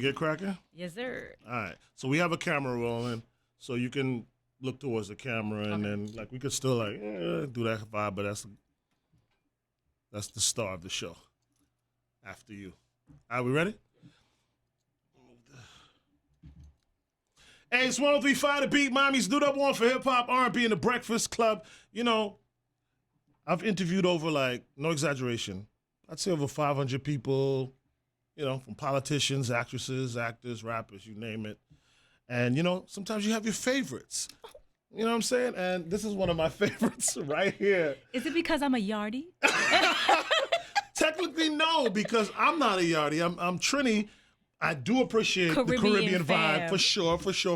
Get cracking? Yes, sir. All right. So we have a camera rolling, so you can look towards the camera, and Okay. then like we could still like do that vibe, but that's the star of the show. After you. Are we ready? Hey, it's 103.5 The Beat, Mommy's do that one for hip hop, R&B, and the Breakfast Club. You know, I've interviewed over like, no exaggeration, I'd say over 500 people. You know, from politicians, actresses, actors, rappers, you name it. And, you know, sometimes you have your favorites. You know what I'm saying? And this is one of my favorites right here. Is it because I'm a yardie? Technically, no, because I'm not a yardie. I'm Trini. I do appreciate the Caribbean vibe, fam.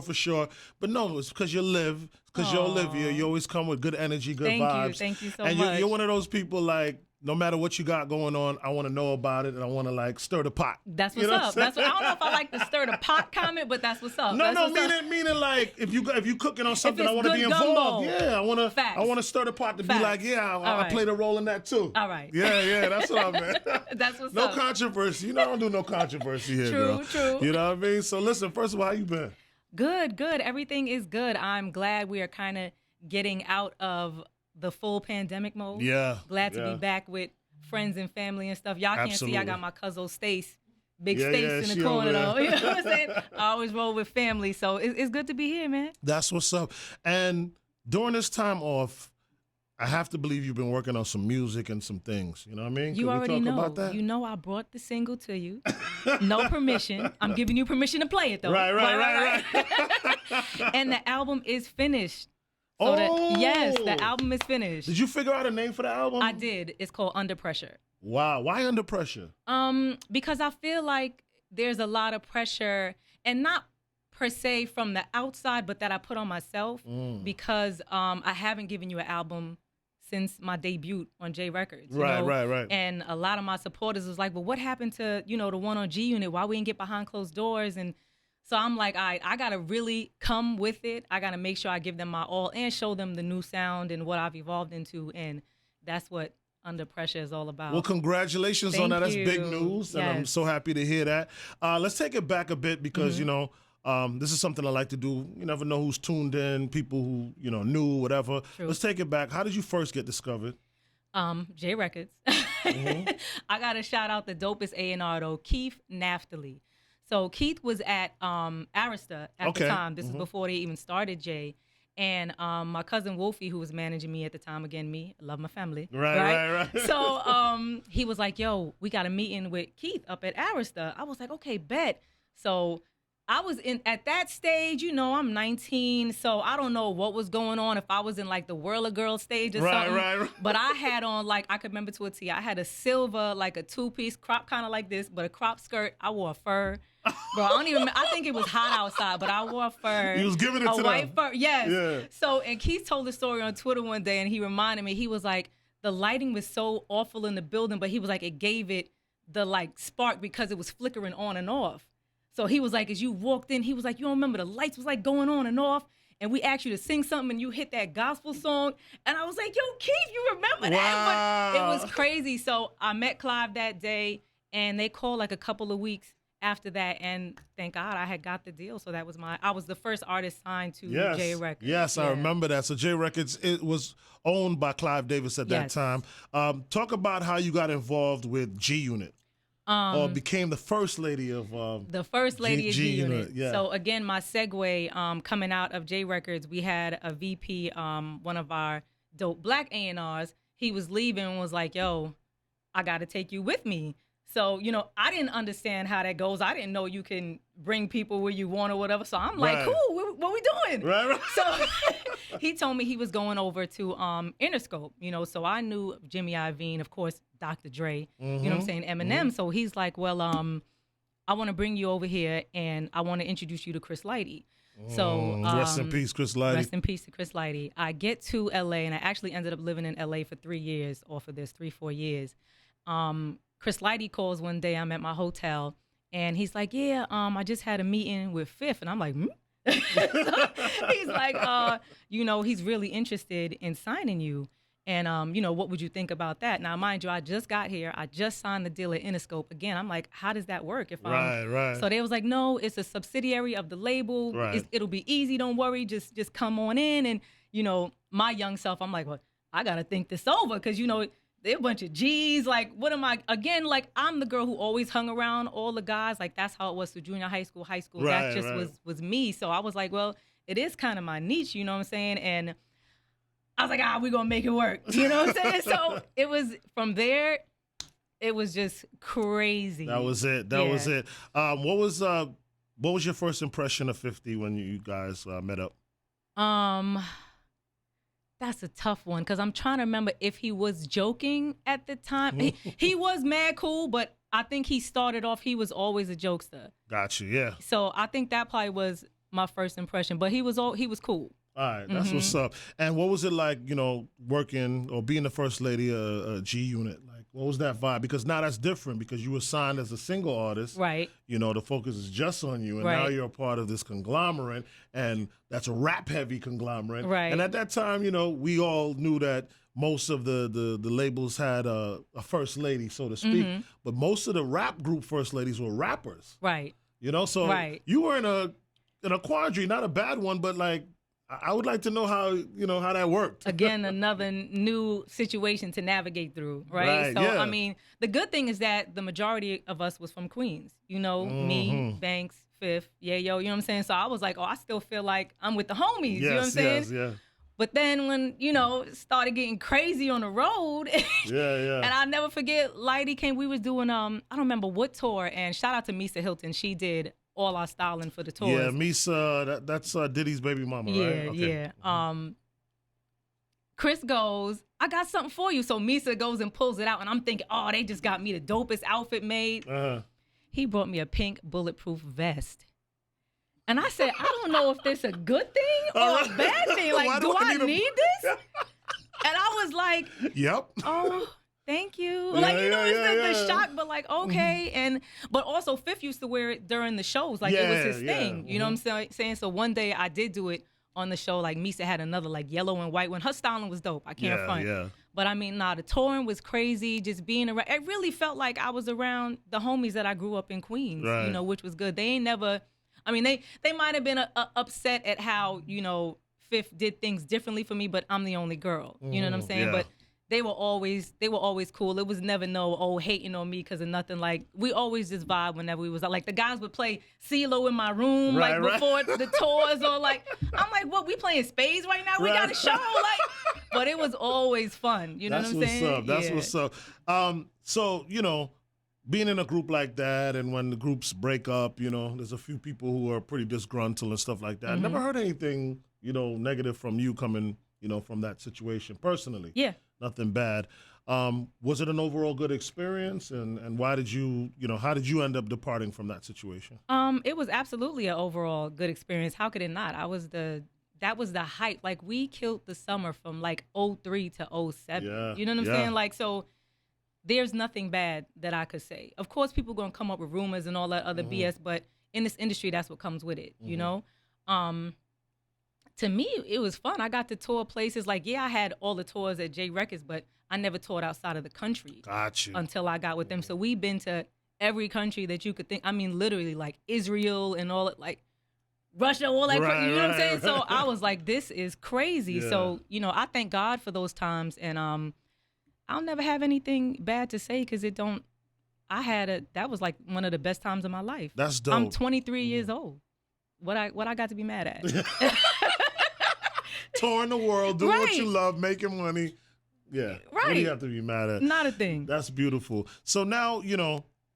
for sure. But no, it's because you live, because you're Olivia. You always come with good energy, good vibes. Thank you so and much. you're one of those people like, no matter what you got going on, I want to know about it, and I want to like stir the pot. That's what's You know up. I'm I don't know if I like the stir the pot comment, but that's what's up. Meaning like if you cooking on something, it's I want to be good involved. gumbo. Yeah, Facts. I want to stir the pot to be Facts. like, yeah, I right. played a role in that too. All right. Yeah, that's what I meant. That's what's No up. controversy. You know, I don't do no controversy here, girl. True. You know what I mean? So listen, first of all, how you been? Good. Everything is good. I'm glad we are kind of getting out of the full pandemic mode. Yeah. Glad to be back with friends and family and stuff. Y'all can't see I got my cousin Stace, Big Stace in the corner though. You know what I'm saying? I always roll with family, so it's good to be here, man. That's what's up. And during this time off, I have to believe you've been working on some music and some things. You know what I mean? You Can already we talk know. about that? You know I brought the single to you. No permission. I'm giving you permission to play it though. Right. And the album is finished. So yes, the album is finished. Did you figure out a name for the album? I did. It's called Under Pressure. Wow. Why Under Pressure? Because I feel like there's a lot of pressure, and not per se from the outside, but that I put on myself because I haven't given you an album since my debut on J Records. You know? Right. And a lot of my supporters was like, well, what happened to, the one on G Unit? Why we didn't get behind closed doors? And so I'm like, all right, I got to really come with it. I got to make sure I give them my all and show them the new sound and what I've evolved into. And that's what Under Pressure is all about. Well, congratulations on that. That's big you. news, and Yes. I'm so happy to hear that. Let's take it back a bit because, this is something I like to do. You never know who's tuned in, people who, new, whatever. True. Let's take it back. How did you first get discovered? J Records. I got to shout out the dopest A&R though, Keith Naftali. So Keith was at Arista at the time. This is before they even started J. And my cousin Wolfie, who was managing me at the time, again, me, I love my family. Right. So he was like, yo, we got a meeting with Keith up at Arista. I was like, okay, bet. So I was at that stage, I'm 19, so I don't know what was going on, if I was in like the Whirl of Girls stage or something. Right. But I had on, like, I could remember to a T, I had a silver, like a two-piece crop, kind of like this, but a crop skirt. I wore a fur. Bro, I think it was hot outside, but I wore a fur. You was giving it to a white them. fur, yes. Yeah. So, and Keith told the story on Twitter one day, and he reminded me, he was like, the lighting was so awful in the building, but he was like, it gave it the, like, spark because it was flickering on and off. So he was like, as you walked in, he was like, you don't remember the lights was like going on and off, and we asked you to sing something, and you hit that gospel song, and I was like, yo, Keith, you remember that? But it was crazy. So I met Clive that day, and they called like a couple of weeks after that, and thank God I had got the deal. So that was I was the first artist signed to J Records. Yes, I remember that. So J Records, it was owned by Clive Davis at that time. Talk about how you got involved with G Unit. Or became the first lady of the first lady of G Unit. Yeah. So again, my segue coming out of J Records, we had a VP, one of our dope black A&Rs. He was leaving and was like, "Yo, I got to take you with me." So I didn't understand how that goes. I didn't know you can bring people where you want or whatever. So I'm like, cool. What we doing? Right. So he told me he was going over to Interscope. So I knew Jimmy Iovine, of course, Dr. Dre, you know what I'm saying, Eminem. So he's like, well, I want to bring you over here, and I want to introduce you to Chris Lighty. So rest in peace, Chris Lighty. Rest in peace to Chris Lighty. I get to LA, and I actually ended up living in LA for 3 years, off of this 3-4 years. Chris Lighty calls one day. I'm at my hotel, and he's like, yeah, I just had a meeting with Fifth. And I'm like, So he's like, he's really interested in signing you. And, what would you think about that? Now, mind you, I just got here. I just signed the deal at Interscope. Again, I'm like, how does that work? Right. So they was like, no, it's a subsidiary of the label. Right. It'll be easy. Don't worry. Just come on in. And, my young self, I'm like, well, I got to think this over because, they're a bunch of G's. Like, what am I? Again, like, I'm the girl who always hung around all the guys. Like, that's how it was through junior high school, high school. Right, That just right. was me. So I was like, well, it is kind of my niche, you know what I'm saying? And I was like, we're going to make it work. You know what I'm saying? So it was from there, it was just crazy. That was it. That was it. What was your first impression of 50 when you guys met up? That's a tough one because I'm trying to remember if he was joking at the time. He was mad cool, but I think he started off, he was always a jokester. Gotcha, yeah. So I think that probably was my first impression, but he was cool. All right, that's what's up. And what was it like, working or being the first lady of a G Unit? Like, what was that vibe? Because now that's different because you were signed as a single artist. Right. The focus is just on you. And now you're a part of this conglomerate, and that's a rap-heavy conglomerate. Right. And at that time, we all knew that most of the labels had a first lady, so to speak. But most of the rap group first ladies were rappers. Right. So you were in a quandary, not a bad one, but like, I would like to know how that worked. Again, another new situation to navigate through, right? So, yeah. I mean, the good thing is that the majority of us was from Queens. Me, Banks, Fifth, Yayo, you know what I'm saying? So I was like, I still feel like I'm with the homies, you know what I'm saying? Yes, yeah. But then when, it started getting crazy on the road, and I'll never forget, Lighty came, we was doing, I don't remember what tour, and shout out to Misa Hilton, she did all our styling for the tours. Yeah, Misa, that's Diddy's baby mama, right? Okay. Yeah. Chris goes, I got something for you. So Misa goes and pulls it out, and I'm thinking, they just got me the dopest outfit made. He brought me a pink bulletproof vest. And I said, I don't know if this a good thing or a bad thing. Like, do I need this? And I was like, yep. Oh, thank you. Like, it's the shock, but like, okay. But also Fifth used to wear it during the shows. Like, it was his thing. You know what I'm saying? So one day I did do it on the show. Like, Misa had another like yellow and white one. Her styling was dope. I can't front. Yeah. But I mean, the touring was crazy. Just being around, it really felt like I was around the homies that I grew up in Queens, which was good. They ain't never, I mean, they might have been upset at how, Fifth did things differently for me, but I'm the only girl. You know what I'm saying? Yeah. But they were always cool. It was never hating on me because of nothing. Like, we always just vibe whenever we was out. Like, the guys would play CeeLo in my room, before the tours, or like, I'm like, what, we playing spades right now? We got a show, like, but it was always fun. You know what I'm saying? That's what's up. So, being in a group like that, and when the groups break up, there's a few people who are pretty disgruntled and stuff like that. I never heard anything, negative from you coming, from that situation personally. Yeah. Nothing bad. Was it an overall good experience? And why did you, how did you end up departing from that situation? It was absolutely an overall good experience. How could it not? That was the hype. Like, we killed the summer from like 03 to 07. Yeah, You know what I'm saying? Like, so there's nothing bad that I could say. Of course, people going to come up with rumors and all that other BS, but in this industry, that's what comes with it, To me, it was fun. I got to tour places. Like, I had all the tours at J Records, but I never toured outside of the country. Got you. Until I got with them. So we've been to every country that you could think. I mean, literally, like Israel and all, like Russia, all that. Right, you know what I'm right, saying? right. So I was like, this is crazy. Yeah. So, I thank God for those times. And I'll never have anything bad to say because that was like one of the best times of my life. That's dope. I'm 23 years old. What I got to be mad at? Touring the world, doing what Right. you love, making money. Yeah. What do Right. you have to be mad at? Not a thing. That's beautiful. So now,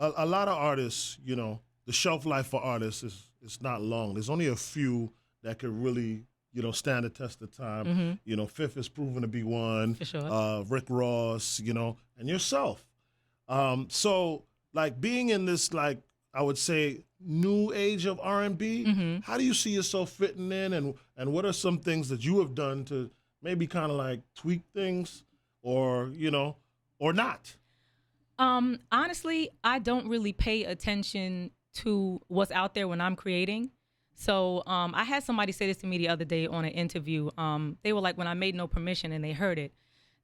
a lot of artists, the shelf life for artists is not long. There's only a few that could really, stand the test of time. Fifth is proven to be one. For sure. Rick Ross, and yourself. So, like, being in this, like, I would say, new age of R&B, how do you see yourself fitting in, and what are some things that you have done to maybe kind of like tweak things, or or not? Honestly, I don't really pay attention to what's out there when I'm creating. So I had somebody say this to me the other day on an interview. They were like, when I made No Permission and they heard it,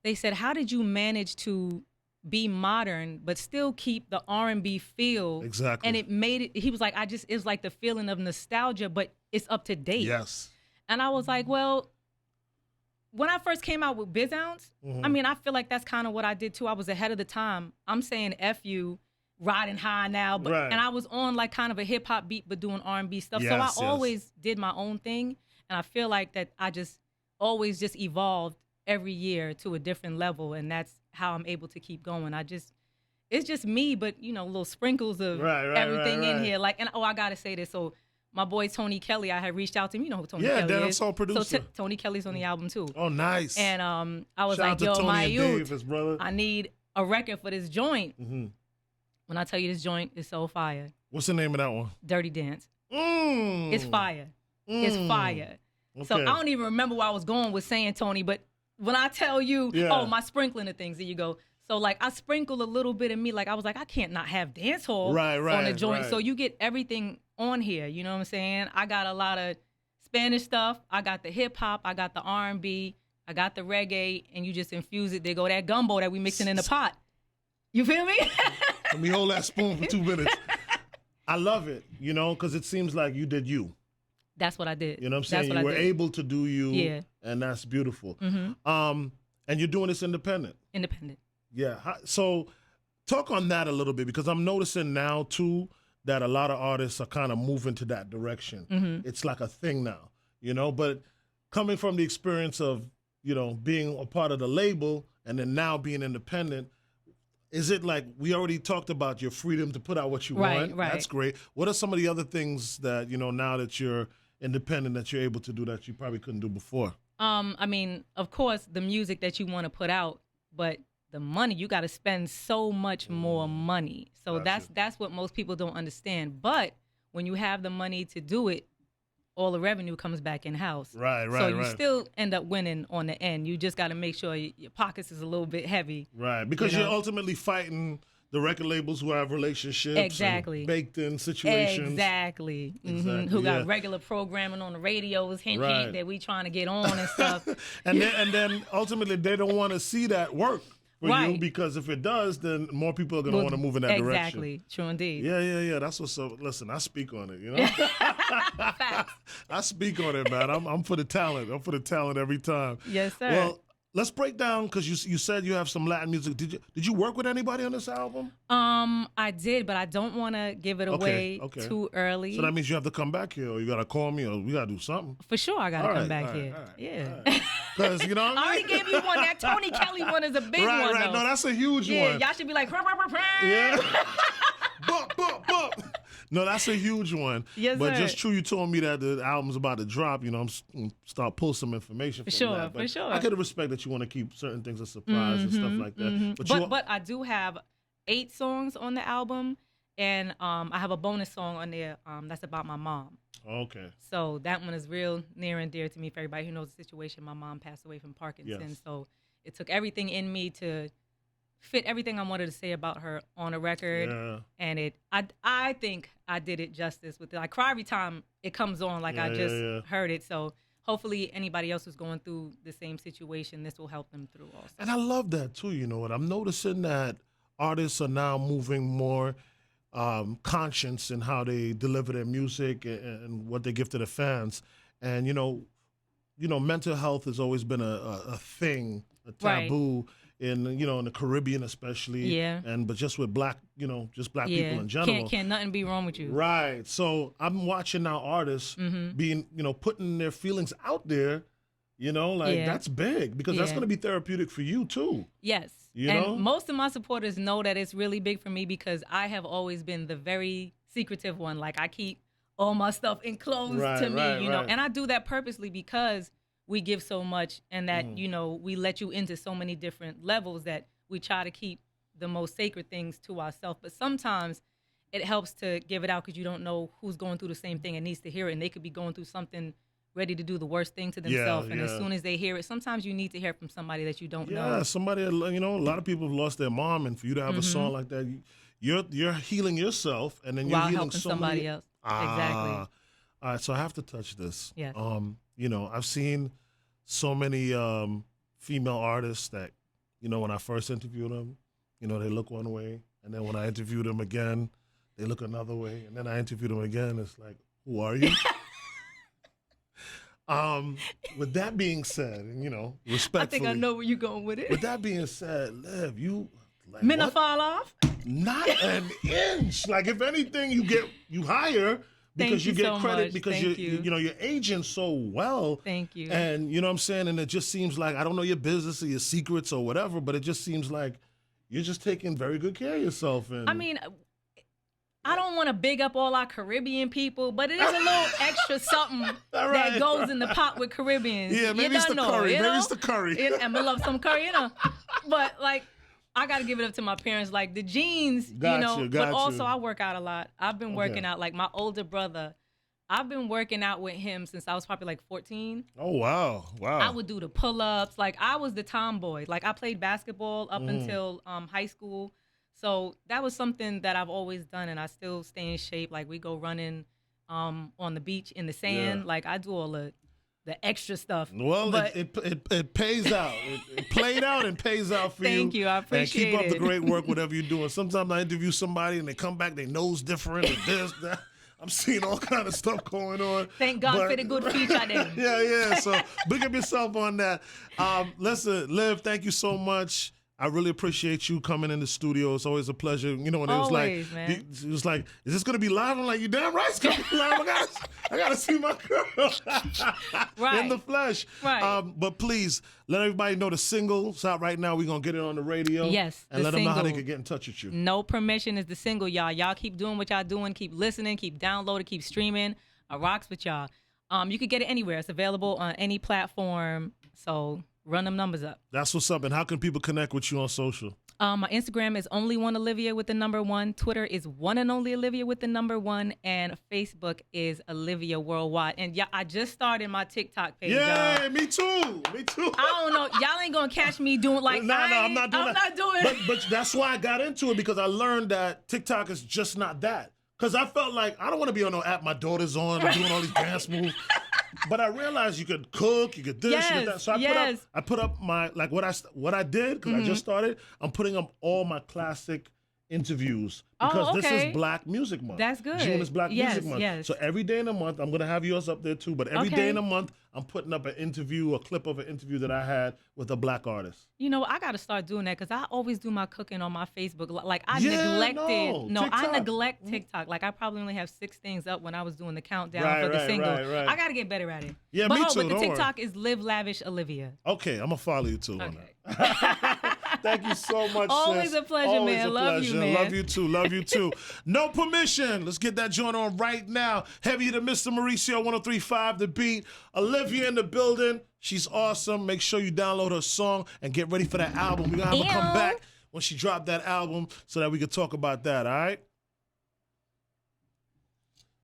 they said, how did you manage to be modern but still keep the R&B feel? Exactly. And it made it, he was like, it's like the feeling of nostalgia, but it's up to date. Yes. And I was like, well, when I first came out with Biz Ounce, I mean, I feel like that's kind of what I did too. I was ahead of the time. I'm saying F you, riding high now, but Right. and I was on like kind of a hip hop beat, but doing R&B stuff. So Yes, I always did my own thing, and I feel like that I just always just evolved every year to a different level, and that's how I'm able to keep going. It's just me, but you know, little sprinkles of everything in here. Like, and I gotta say this. So my boy Tony Kelly, I had reached out to him. You know who Tony Kelly is? Dancehall producer. So Tony Kelly's on the album too. Oh, nice. And I was Shout like, out to yo, Tony my and youth, Davis, brother. I need a record for this joint. Mm-hmm. When I tell you this joint is so fire. What's the name of that one? Dirty Dance. It's fire. It's fire. Okay. So I don't even remember where I was going with saying, Tony, but when I tell you, oh, my sprinkling of things, there you go. So like I sprinkled a little bit of me. Like I was like, I can't not have dancehall on the joint. Right. So you get everything on here. You know what I'm saying? I got a lot of Spanish stuff. I got the hip hop. I got the R&B. I got the reggae, and you just infuse it. There go that gumbo that we mixing in the pot. You feel me? Let me hold that spoon for 2 minutes. I love it, you know, because it seems like you did you. That's what I did. You know what I'm saying? You were able to do you, and that's beautiful. And you're doing this independent. Independent. Yeah. So talk on that a little bit, because I'm noticing now, too, that a lot of artists are kind of moving to that direction. It's like a thing now, you know, but coming from the experience of, you know, being a part of the label and then now being independent, is it like, we already talked about your freedom to put out what you want? Right. That's great. What are some of the other things that, you know, now that you're independent, that you're able to do that you probably couldn't do before? I mean, of course, the music that you want to put out, but the money, you got to spend so much more money. So that's what most people don't understand. But when you have the money to do it, all the revenue comes back in house. Right. So you still end up winning on the end. You just got to make sure your pockets is a little bit heavy. Right, because you're ultimately fighting the record labels who have relationships, and baked in situations. Exactly. Who got regular programming on the radios, hint that we trying to get on and stuff. and then ultimately they don't want to see that work for you, because if it does, then more people are going to want to move in that direction. Exactly. True indeed. Yeah. That's what's up. Listen, I speak on it, you know? I speak on it, man. I'm for the talent. I'm for the talent every time. Yes, sir. Well, let's break down, because you said you have some Latin music. Did you work with anybody on this album? I did, but I don't want to give it away too early. So that means you have to come back here, or you got to call me, or we got to do something. For sure, I got to come back here. Yeah. Because, you know what I mean? I already gave you one. That Tony Kelly one is a big one, Right. though. No, that's a huge one. Yeah, y'all should be like, yeah. Bump. No, that's a huge one. Yes, but sir. just true, you told me that the album's about to drop. You know, I'm start pull some information from that. For sure. I could respect that you want to keep certain things a surprise and stuff like that. But I do have 8 songs on the album, and I have a bonus song on there that's about my mom. Okay. So that one is real near and dear to me. For everybody who knows the situation, my mom passed away from Parkinson's. Yes. So it took everything in me to fit everything I wanted to say about her on a record. Yeah. And I think I did it justice with it. I cry every time it comes on, like I just heard it. So hopefully anybody else who's going through the same situation, this will help them through also. And I love that too. You know what? I'm noticing that artists are now moving more conscious in how they deliver their music and what they give to the fans. And you know, mental health has always been a thing, a taboo. In in the Caribbean especially, but just with black people in general. Can't nothing be wrong with you. Right. So I'm watching now artists being putting their feelings out there, that's big, because that's going to be therapeutic for you too. Yes. And most of my supporters know that it's really big for me, because I have always been the very secretive one. Like I keep all my stuff enclosed to me, and I do that purposely because we give so much, and that, we let you into so many different levels that we try to keep the most sacred things to ourselves. But sometimes it helps to give it out, because you don't know who's going through the same thing and needs to hear it. And they could be going through something, ready to do the worst thing to themselves. And as soon as they hear it, sometimes you need to hear from somebody that you don't know. Yeah, somebody, a lot of people have lost their mom, and for you to have a song like that, you're healing yourself, and then you're while healing helping somebody else. Exactly. All right, so I have to touch this. Yes. I've seen so many female artists that you know, when I first interviewed them, you know, they look one way. And then when I interviewed them again, they look another way. And then I interviewed them again. It's like, who are you? With that being said, and, you know, respectfully. I think I know where you're going with it. With that being said, Liv, you like Men what? fall off? Not an inch. Like if anything, you hire because you get so credit much. because Thank you know you're aging so well. Thank you. And you know what I'm saying? And it just seems like I don't know your business or your secrets or whatever, but it just seems like you're just taking very good care of yourself. And I mean, I don't want to big up all our Caribbean people, but it is a little extra something that goes in the pot with Caribbeans. Yeah, maybe it's the curry. Maybe it's the curry. And I love some curry, you know. But like, I got to give it up to my parents. Like the genes, but also I work out a lot. I've been working out. Like my older brother, I've been working out with him since I was probably like 14. Oh, wow. I would do the pull-ups. Like I was the tomboy. Like I played basketball up until high school. So that was something that I've always done, and I still stay in shape. Like we go running on the beach in the sand. Yeah. Like I do all the extra stuff. Well, but it pays out. It played out and pays out for you. Thank you. I appreciate it. And keep up the great work, whatever you're doing. Sometimes I interview somebody and they come back, their nose different, and this, that. I'm seeing all kind of stuff going on. Thank God for the good feature then. Yeah. So big up yourself on that. Listen, Liv, thank you so much. I really appreciate you coming in the studio. It's always a pleasure. You know, when it was Always, like, man. it was like, is this gonna be live? I'm like, you damn right, it's gonna be live. I gotta see my girl in the flesh. Right. But please let everybody know the single's out right now. We're gonna get it on the radio. Yes, and the let them know how they single. can get in touch with you. No Permission is the single, y'all. Y'all keep doing what y'all doing. Keep listening. Keep downloading. Keep streaming. I rocks with y'all. You can get it anywhere. It's available on any platform. So run them numbers up. That's what's up. And how can people connect with you on social? My Instagram is only one Olivia with the number 1. Twitter is one and only Olivia with the number 1, and Facebook is Olivia Worldwide. And yeah, I just started my TikTok page. Yeah, y'all. me too. I don't know, y'all ain't gonna catch me doing like No, I'm not doing it. But that's why I got into it, because I learned that TikTok is just not that. Because I felt like I don't want to be on no app my daughter's on doing all these dance moves. But I realized you could cook, you could this, you could that. So I put up my, like what I did, because I just started, I'm putting up all my classic interviews, because this is Black Music Month. That's good. June is Black Music Month. Yes. So every day in the month, I'm going to have yours up there too, but every day in the month, I'm putting up an interview, a clip of an interview that I had with a Black artist. You know, I got to start doing that, because I always do my cooking on my Facebook. Like I neglect TikTok. Like I probably only have 6 things up when I was doing the countdown for the single. Right. I got to get better at it. Yeah, but, me too. But the Don't TikTok is Live Lavish Olivia. Okay, I'm going to follow you too on that. Thank you so much, Always sis. a pleasure, man. Love you, man. Love you too. Love you too. No Permission. Let's get that joint on right now. Heavy to Mr. Mauricio, 103.5 The Beat. Olivia in the building. She's awesome. Make sure you download her song and get ready for that album. We're going to have her come back when she dropped that album so that we can talk about that, all right?